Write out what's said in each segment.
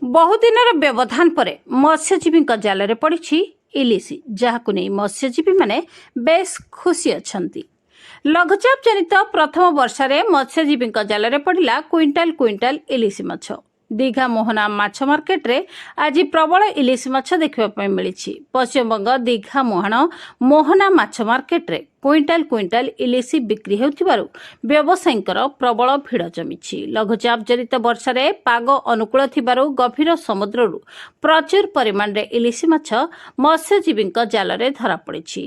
बहुदिनर व्यवधान पर मत्स्यजीवी जाल पड़ी इलिशी जहां नहीं मत्स्यजीवी मैंने बेस खुशी अच्छा। लघुचाप जनित प्रथम वर्षा मत्स्यजीवी जाल पड़ा क्विंटाल क्विंटाल इलिशी माछ। दीघा मोहना माछ मार्केट रे आज प्रबल इलिशी माछ देखा मिली। पश्चिमबंग दीघा मोहना माछ मार्केट रे क्विंटाल क्विंटाल इलिशी बिक्री होउथिबारु व्यवसायींकर प्रबल भिड़ जमी। लघुचाप जनित वर्षा पाग अनुकूल थिबारु गभीर समुद्ररू प्रचुर परिमाण रे इलिशी माछ मत्स्यजीवी जाल रे धरा पड़ी।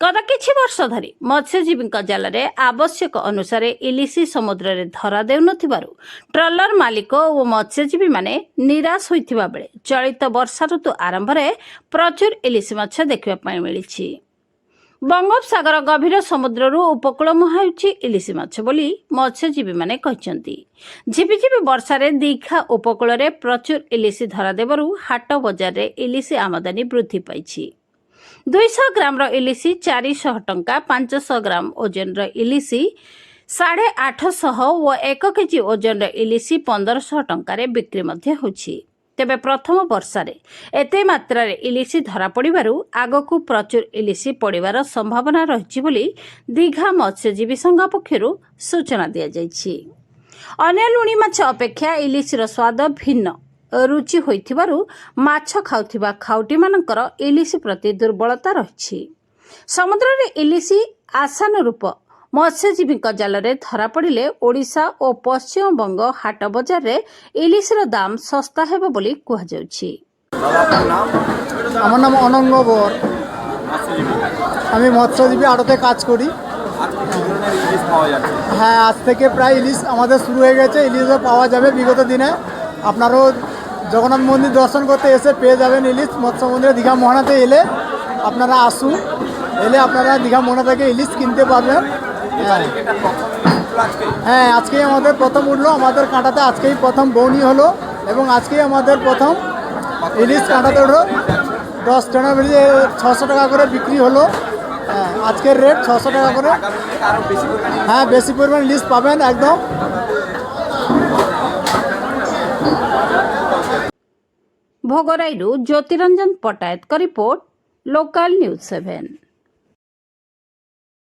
गत किछि वर्ष धरी मत्स्यजीवी जाल आवश्यक अनुसार इलिशी समुद्र रे धरा देउनथिबारु ट्रलर मालिक और मत्स्यजीवी माने निराश होइथिबा बेले चलित वर्षा ऋतु आरंभ में प्रचुर इलिशी माछ देखा मिली। बंगोपसागर गभीर समुद्ररू उपकूल मुहाउछि इलिशी माछ बोली मत्स्यजीवी माने कहछन्ति। झिपिझिपि वर्षा रे दीघा उपकूल रे प्रचुर इलिशी धरा देबारु हाट बजार रे इलिशी आमदानी वृद्धि पाइछि। 200 ग्राम इलिशी 400 टंका, 500 ग्राम ओजन इलिशी 850 और 1 केजी ओजन इलिशी 1500 टंकार बिक्री होछि। तेबे प्रथम वर्षा एते मात्रा इलिशी धरा पड़िबारु आगकू प्रचुर इलिशी पड़िबार संभावना रहिछि बोली दीघा मत्स्यजीवी संघ पक्षरु सूचना दिया जाइछि। अन्य लुणी माछ अपेक्षा इलिशीर स्वाद भिन्न रुचि होइथिबारु माछ खाउथिबा खाउटी मानकर इलिशी प्रति दुर्बलता रहिछि। समुद्र रे इलिशी आशानुरूप मत्स्यजीवी जाल रे धरा पड़िले ओडिशा और पश्चिम बंग हाट बजार रे इलिशीर दाम सस्ता हेबो बोली कुहा जाउछि। আমার নাম অনঙ্গ বর। আমি মৎস্যজীবী আড়তে কাজ করি। হ্যাঁ, আজ থেকে প্রায় ইলিশ আমাদের শুরু হয়ে গেছে। ইলিশও পাওয়া যাবে বিগত দিনে। আপনারাও জগন্নাথ মন্দির দর্শন করতে এসে পেয়ে যাবেন ইলিশ। মৎস্য মন্দিরে দীঘা মোহনাতে এলে আপনারা আসুন, এলে আপনারা দীঘা মোহনা থেকে ইলিশ কিনতে পারবেন। হ্যাঁ, আজকেই আমাদের প্রথম উঠলো, আমাদের কাঁটাতে আজকেই প্রথম বৌনি হলো এবং আজকেই আমাদের প্রথম ইলিশ কাঁটাতে উঠলো। 10 টাকা বেরিয়ে 600 টাকা করে বিক্রি হলো। হ্যাঁ, আজকের রেট 600 টাকা করে। হ্যাঁ, বেশি পরিমাণ ইলিশ পাবেন একদম। भोगराईरू ज्योतिरंजन पटायत का रिपोर्ट, लोकल न्यूज 7।